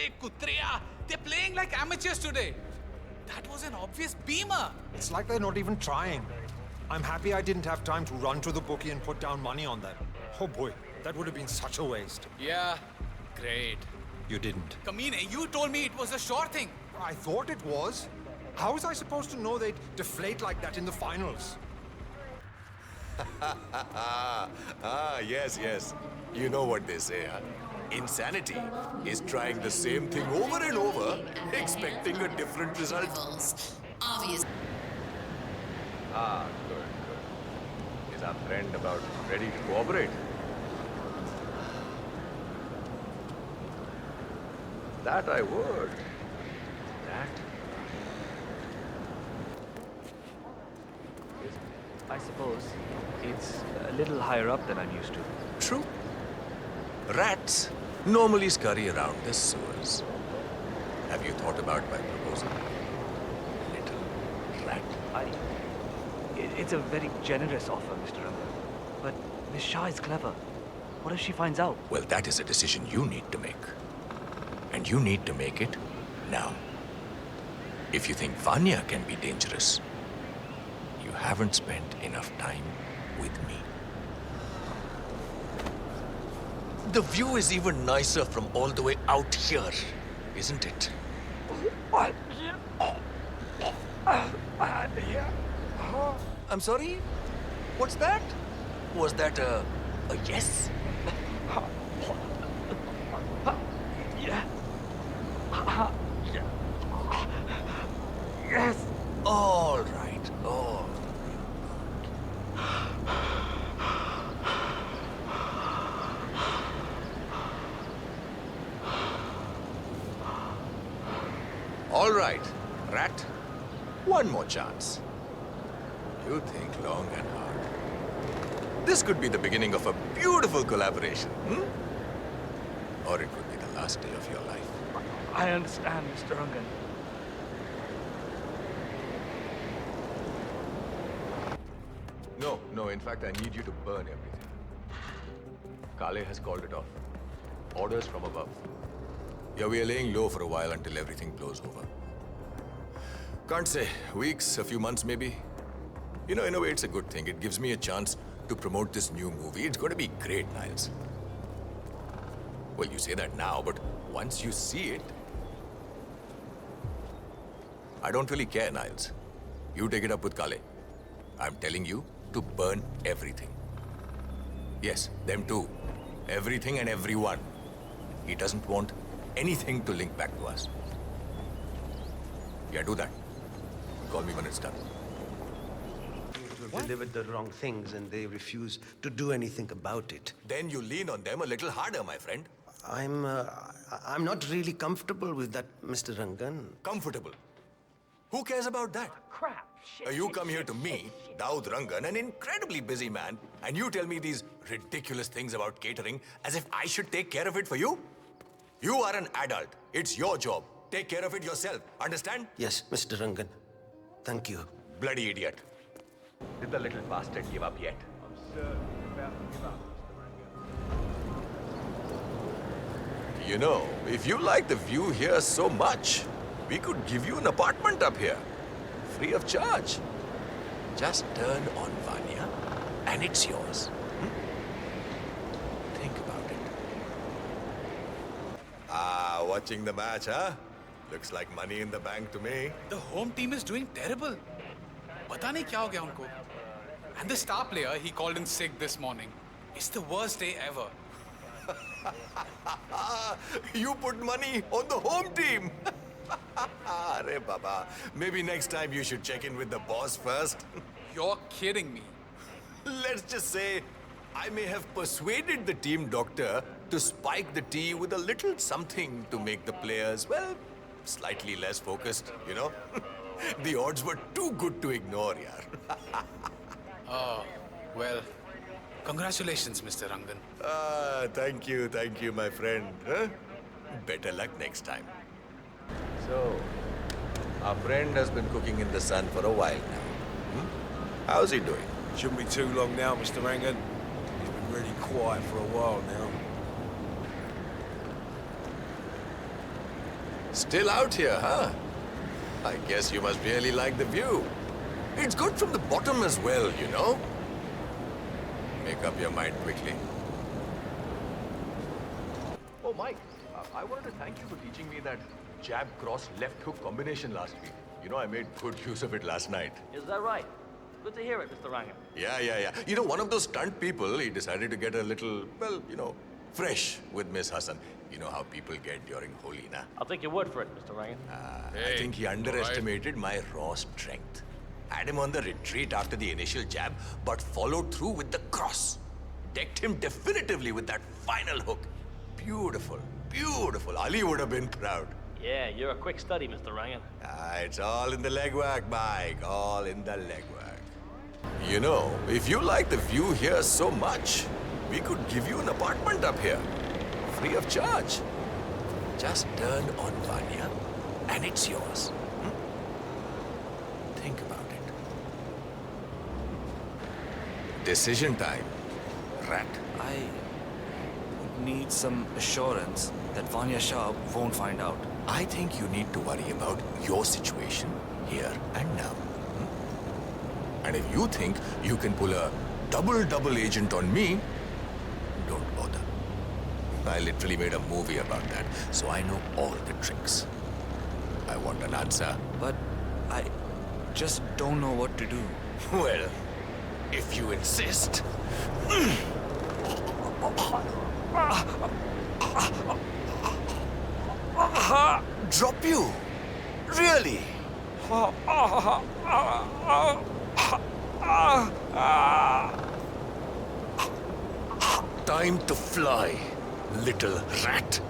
Sale Kutreya! They're playing like amateurs today. That was an obvious beamer. It's like they're not even trying. I'm happy I didn't have time to run to the bookie and put down money on them. Oh boy, that would have been such a waste. Yeah, great. You didn't. Kamine, you told me it was a sure thing. I thought it was. How was I supposed to know they'd deflate like that in the finals? Yes. You know what they say, huh? Insanity is trying the same thing over and over, expecting a different result. Obvious. Good. Is our friend about ready to cooperate? That I would. That. I suppose it's a little higher up than I'm used to. True. Rats normally scurry around the sewers. Have you thought about my proposal? Little rat. It's a very generous offer, Mr. Ranga. But Miss Shah is clever. What if she finds out? Well, that is a decision you need to make. And you need to make it now. If you think Vanya can be dangerous, you haven't spent enough time with me. The view is even nicer from all the way out here, isn't it? I'm sorry? What's that? Was that a yes? Yeah. Yes. All right. All right, rat. One more chance. You think long and hard. This could be the beginning of a beautiful collaboration, Or it could be the last day of your life. I understand, Mr. Rangan. No, in fact, I need you to burn everything. Kale has called it off. Orders from above. Yeah, we are laying low for a while until everything blows over. Can't say. Weeks, a few months maybe. You know, in a way, it's a good thing. It gives me a chance to promote this new movie. It's going to be great, Niles. Well, you say that now, but once you see it... I don't really care, Niles. You take it up with Kale. I'm telling you to burn everything. Yes, them too. Everything and everyone. He doesn't want anything to link back to us. Yeah, do that. Call me when it's done. You've delivered the wrong things and they refuse to do anything about it. Then you lean on them a little harder, my friend. I'm not really comfortable with that, Mr. Rangan. Comfortable. Who cares about that? Crap. You come here to me, Daud Rangan, an incredibly busy man, and you tell me these ridiculous things about catering as if I should take care of it for you? You are an adult. It's your job. Take care of it yourself. Understand? Yes, Mr. Rangan. Thank you. Bloody idiot. Did the little bastard give up yet? I'm certain you're about to give up, Mr. Rangan. You know, if you like the view here so much, we could give you an apartment up here. Free of charge. Just turn on Vanya, and it's yours. Think about it. Watching the match, huh? Looks like money in the bank to me. The home team is doing terrible. Pata nahi kya ho gaya unko. And the star player, he called in sick this morning. It's the worst day ever. You put money on the home team. Arey Baba, maybe next time you should check in with the boss first. You're kidding me. Let's just say I may have persuaded the team doctor to spike the tea with a little something to make the players, well, slightly less focused, you know? The odds were too good to ignore, yaar. Oh, well, congratulations, Mr. Rangan. Thank you, my friend. Huh? Better luck next time. So, our friend has been cooking in the sun for a while now. How's he doing? Shouldn't be too long now, Mr. Rangan. He's been really quiet for a while now. Still out here, huh? I guess you must really like the view. It's good from the bottom as well, you know? Make up your mind quickly. Oh, Mike, I wanted to thank you for teaching me that jab cross left hook combination last week. You know, I made good use of it last night. Is that right? Good to hear it, Mr. Rangan. Yeah. You know, one of those stunt people, he decided to get a little, well, you know, fresh with Miss Hassan. You know how people get during Holi, na? I'll take your word for it, Mr. Rangan. I think he underestimated my raw strength. Had him on the retreat after the initial jab, but followed through with the cross. Decked him definitively with that final hook. Beautiful. Ali would have been proud. Yeah, you're a quick study, Mr. Rangan. It's all in the legwork, Mike. All in the legwork. You know, if you like the view here so much, we could give you an apartment up here. Free of charge. Just turn on Vanya, and it's yours. Think about it. Decision time, rat. I need some assurance that Vanya Shah won't find out. I think you need to worry about your situation here and now. And if you think you can pull a double agent on me, don't bother. I literally made a movie about that, so I know all the tricks. I want an answer. But I just don't know what to do. Well, if you insist. Drop you? Really? Time to fly, little rat.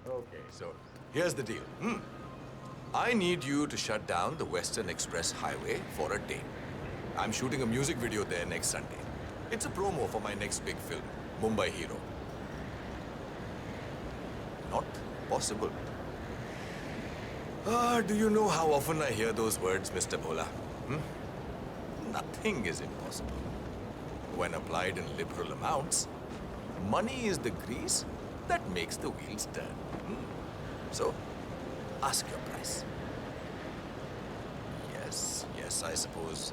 Okay, so here's the deal. I need you to shut down the Western Express Highway for a day. I'm shooting a music video there next Sunday. It's a promo for my next big film, Mumbai Hero. Not possible. Do you know how often I hear those words, Mr. Bhola? Nothing is impossible. When applied in liberal amounts, money is the grease that makes the wheels turn. So, ask your price. Yes, I suppose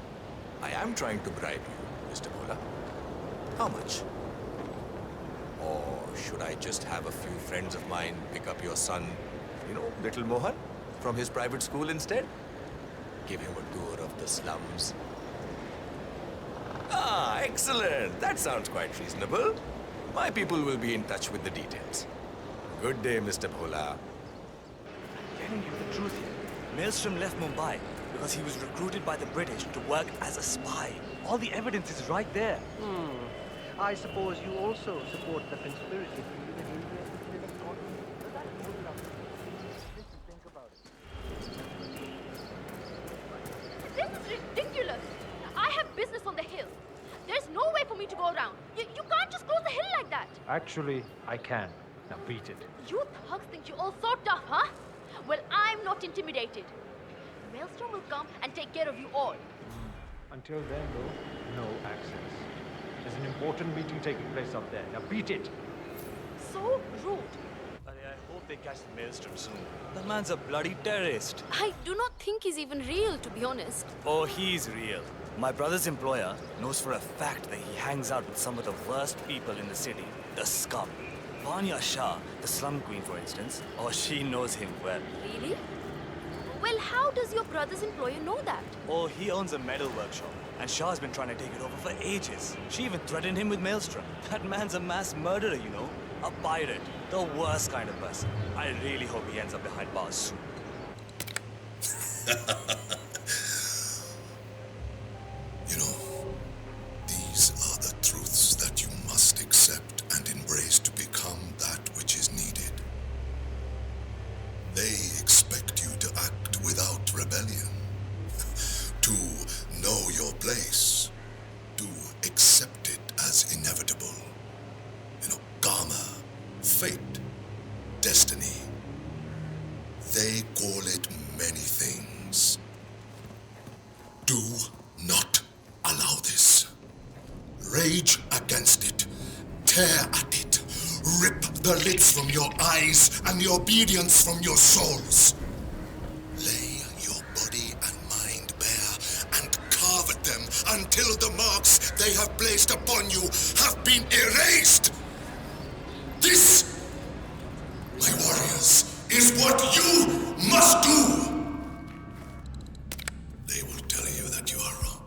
I am trying to bribe you, Mr. Bhola. How much? Or should I just have a few friends of mine pick up your son, you know, little Mohan, from his private school instead? Give him a tour of the slums. Excellent. That sounds quite reasonable. My people will be in touch with the details. Good day, Mr. Bhola. Telling you the truth here. Maelstrom left Mumbai because he was recruited by the British to work as a spy. All the evidence is right there. I suppose you also support the conspiracy. This is ridiculous. I have business on the hill. There's no way for me to go around. You can't just close the hill like that. Actually, I can. Now beat it. You thugs think you're all so tough, huh? Well, I'm not intimidated. Maelstrom will come and take care of you all. Until then, though, no access. There's an important meeting taking place up there. Now beat it! So rude. I hope they catch the Maelstrom soon. The man's a bloody terrorist. I do not think he's even real, to be honest. Oh, he's real. My brother's employer knows for a fact that he hangs out with some of the worst people in the city. The scum. Vanya Shah, the slum queen, for instance. Oh, she knows him well. Really? Well, how does your brother's employer know that? Oh, he owns a metal workshop. And Shah's been trying to take it over for ages. She even threatened him with Maelstrom. That man's a mass murderer, you know. A pirate. The worst kind of person. I really hope he ends up behind bars soon. You know, these are the truths that you must accept and embrace to become that which is needed. They expect you to act without rebellion, to know your place, to accept it as inevitable. You know, karma, fate, destiny. They call it many things. Do not allow this. Rage against it tear at it. Rip the lids from your eyes and the obedience from your souls. Lay your body and mind bare and carve at them until the marks they have placed upon you have been erased. This, my warriors, is what you must do. They will tell you that you are wrong.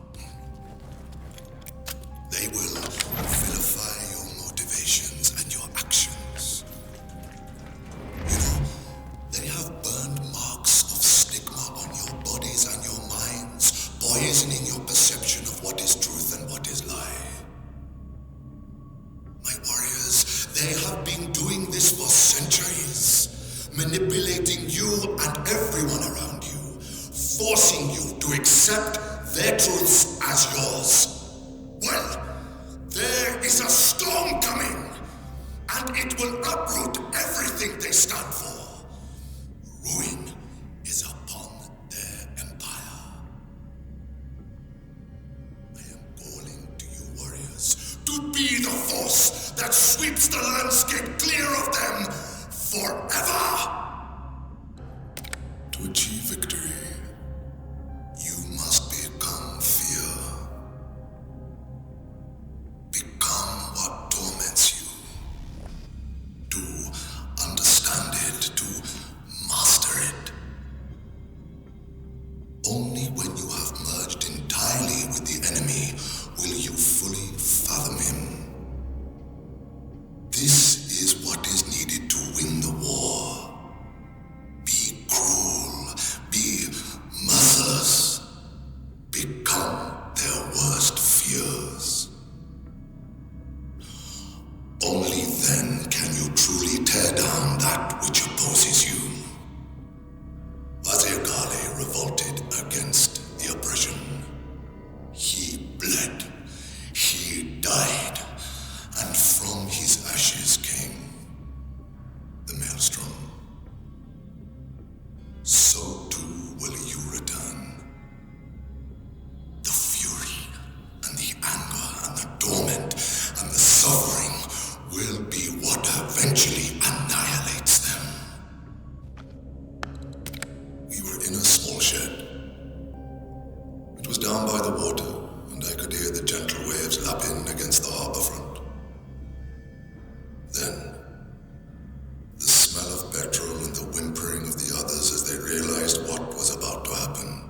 They will vilify your motivations and your actions. You know, they have burned marks of stigma on your bodies and your minds, poisoning your perception of what is truth and what is lie. My warriors, they have been doing this for centuries, manipulating you and everyone around you, forcing you to accept their truths as yours. Well, there is a storm coming, and it will uproot everything they stand for. Ruin is upon their empire. I am calling to you, warriors, to be the force that sweeps the landscape clear of them forever. To achieve victory, you must become fear. Become what torments you. To understand it, to master it. Only when you have merged entirely with the enemy will you fully fathom him. This is what is needed to win the war. Be cruel, be merciless, become their worst fears. Only then can you truly tear down that which opposes you. Kale revolted against the oppression. He bled, he died, and from his ashes came the maelstrom. So too will you return. The fury and the anger and the torment and the suffering will be what eventually annihilates them. We were in a small shed. It was down by the water, and I could hear the gentle waves lapping against the harbor front. Then, the smell of petrol and the whimpering of the others as they realized what was about to happen.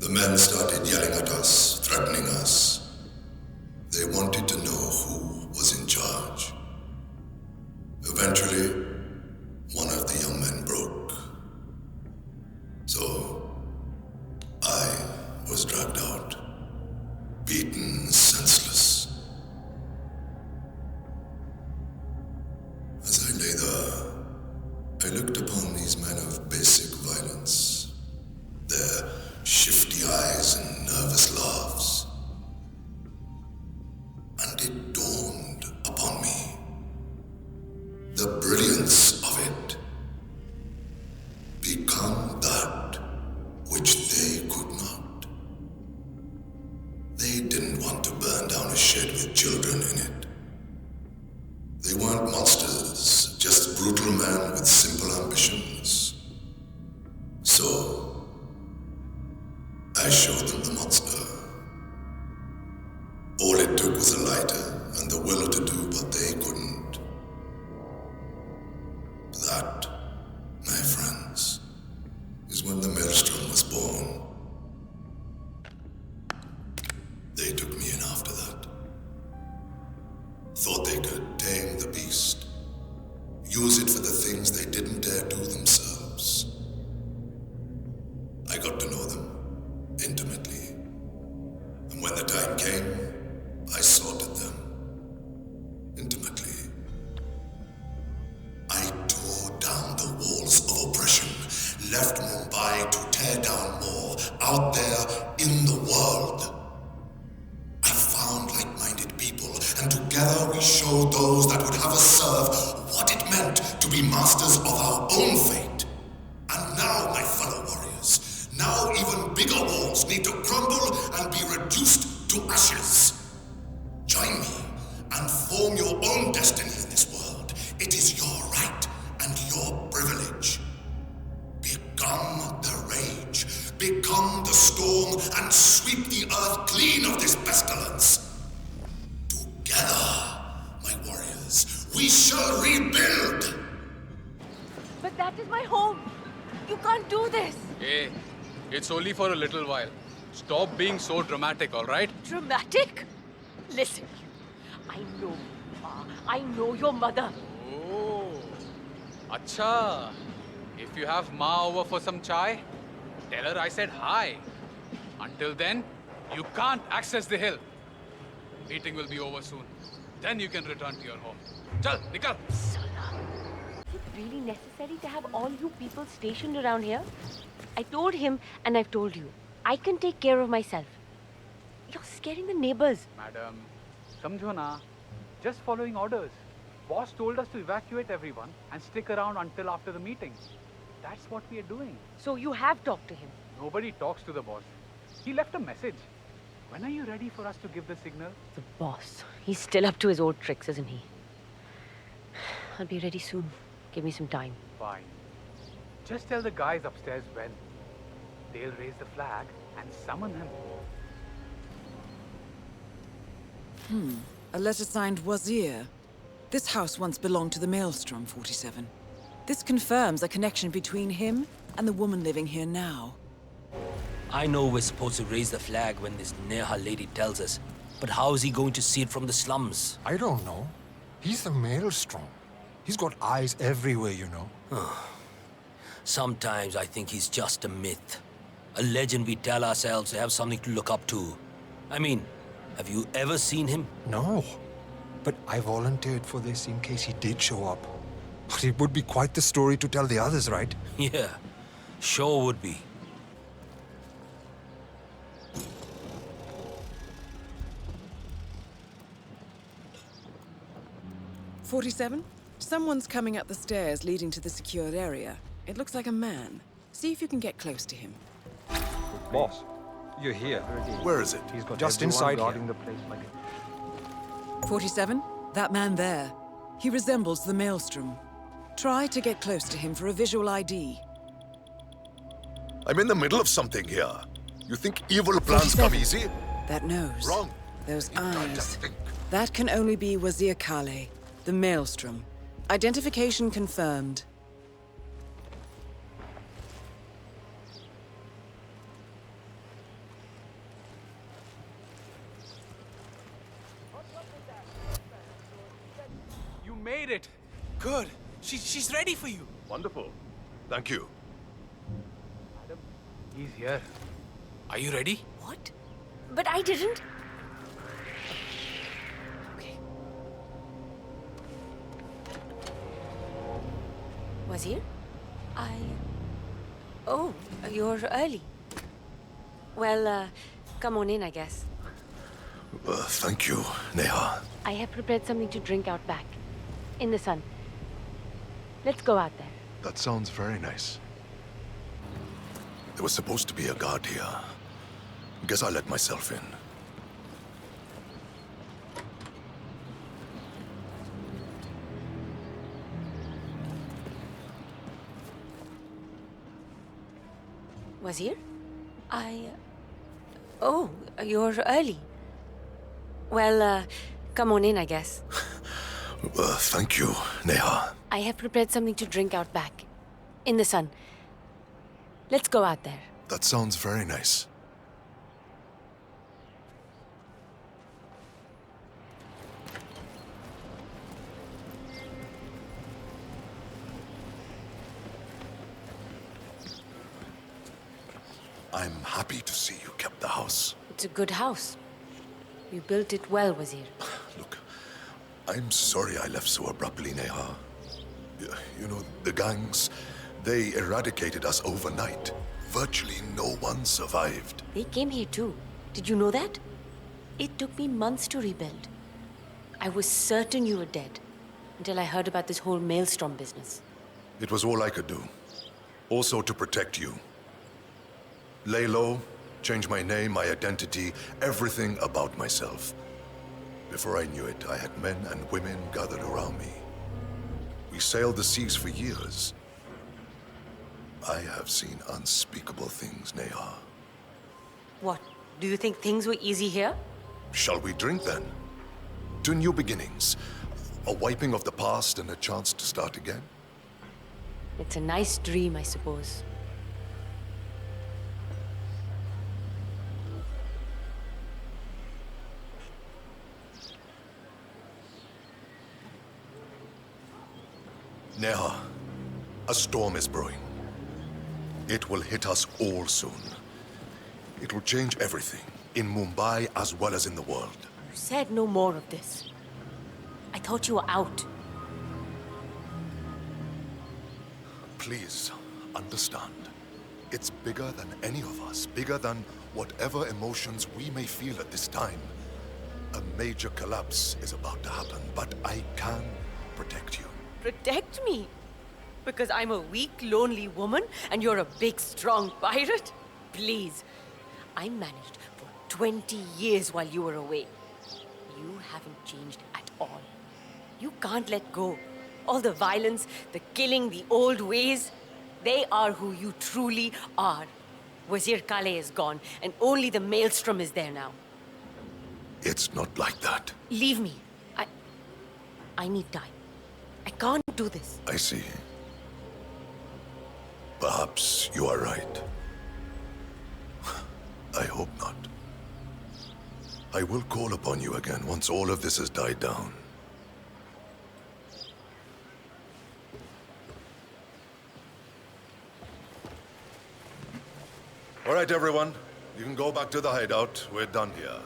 The men started yelling at us, threatening us. They wanted to know who was in charge. Eventually, one of the young men broke. So, I was dragged out, beaten senseless. As I lay there, I looked upon these men of basic violence, their shifty eyes and nervous laughs. And it dawned upon me the brilliance of it. Become that which they could not. They didn't want to burn down a shed with children in it. They weren't monsters, just brutal men with simple ambitions. So, I showed them the monster. All it took was a lighter and the will to do what they couldn't. That, my friends, is when the maelstrom was born. They took me in after that. Thought they could tame the beast, use it for the things they didn't dare do themselves. I got to know them intimately, and when the time came, I sorted them intimately. I tore down the walls of oppression, left Mumbai to tear down more out there in the world. I found like-minded people, and together we showed those that would have us serve what it meant to be masters of our own fate. And now, my fellow warriors, now even bigger walls need to crumble and be reduced to ashes. Join me and form home and sweep the earth clean of this pestilence. Together, my warriors, we shall rebuild. But that is my home. You can't do this. Hey, it's only for a little while. Stop being so dramatic, all right? Dramatic? Listen, I know Ma. I know your mother. Oh, acha. If you have Ma over for some chai, tell her I said hi. Until then, you can't access the hill. Meeting will be over soon. Then you can return to your home. Chal, nikal. Salah. Is it really necessary to have all you people stationed around here? I told him and I've told you. I can take care of myself. You're scaring the neighbors. Madam, samjho na. Just following orders. Boss told us to evacuate everyone and stick around until after the meeting. That's what we are doing. So you have talked to him? Nobody talks to the boss. He left a message. When are you ready for us to give the signal? The boss. He's still up to his old tricks, isn't he? I'll be ready soon. Give me some time. Fine. Just tell the guys upstairs when. They'll raise the flag and summon him. A letter signed Wazir. This house once belonged to the Maelstrom, 47. This confirms a connection between him and the woman living here now. I know we're supposed to raise the flag when this Neha lady tells us, but how is he going to see it from the slums? I don't know. He's the Maelstrom. He's got eyes everywhere, you know. Sometimes I think he's just a myth. A legend we tell ourselves to have something to look up to. I mean, have you ever seen him? No. But I volunteered for this in case he did show up. But it would be quite the story to tell the others, right? Yeah, sure would be. "47? Someone's coming up the stairs leading to the secured area. It looks like a man. See if you can get close to him." Boss, you're here. Where is it? He's got Just everyone inside guarding here. the place like it. 47? That man there. He resembles the Maelstrom. Try to get close to him for a visual ID. I'm in the middle of something here. You think evil plans come 47. easy? That nose. Wrong. Those You can't eyes. just think. That can only be Wazir Kale, the Maelstrom. Identification confirmed. You made it. Good. She's ready for you. Wonderful. Thank you. Madam, he's here. Are you ready? What? But I didn't. Okay. Wazir? Oh, you're early. Well, come on in, I guess. Thank you, Neha. I have prepared something to drink out back. In the sun. Let's go out there. That sounds very nice. There was supposed to be a guard here. Guess I let myself in. Wazir? Oh, you're early. Well, come on in, I guess. Thank you, Neha. I have prepared something to drink out back. In the sun. Let's go out there. That sounds very nice. I'm happy to see you kept the house. It's a good house. You built it well, Wazir. Look, I'm sorry I left so abruptly, Neha. You know, the gangs, they eradicated us overnight. Virtually no one survived. They came here too. Did you know that? It took me months to rebuild. I was certain you were dead until I heard about this whole Maelstrom business. It was all I could do. Also to protect you. Lay low, change my name, my identity, everything about myself. Before I knew it, I had men and women gathered around me. We sailed the seas for years. I have seen unspeakable things, Neha. What? Do you think things were easy here? Shall we drink then? To new beginnings. A wiping of the past and a chance to start again? It's a nice dream, I suppose. Neha, a storm is brewing. It will hit us all soon. It will change everything, in Mumbai as well as in the world. You said no more of this. I thought you were out. Please, understand. It's bigger than any of us, bigger than whatever emotions we may feel at this time. A major collapse is about to happen, but I can protect you. Protect me? Because I'm a weak, lonely woman and you're a big, strong pirate? Please. I managed for 20 years while you were away. You haven't changed at all. You can't let go. All the violence, the killing, the old ways, they are who you truly are. Wazir Kale is gone, and only the Maelstrom is there now. It's not like that. Leave me. I need time. I can't do this. I see. Perhaps you are right. I hope not. I will call upon you again once all of this has died down. All right, everyone. You can go back to the hideout. We're done here.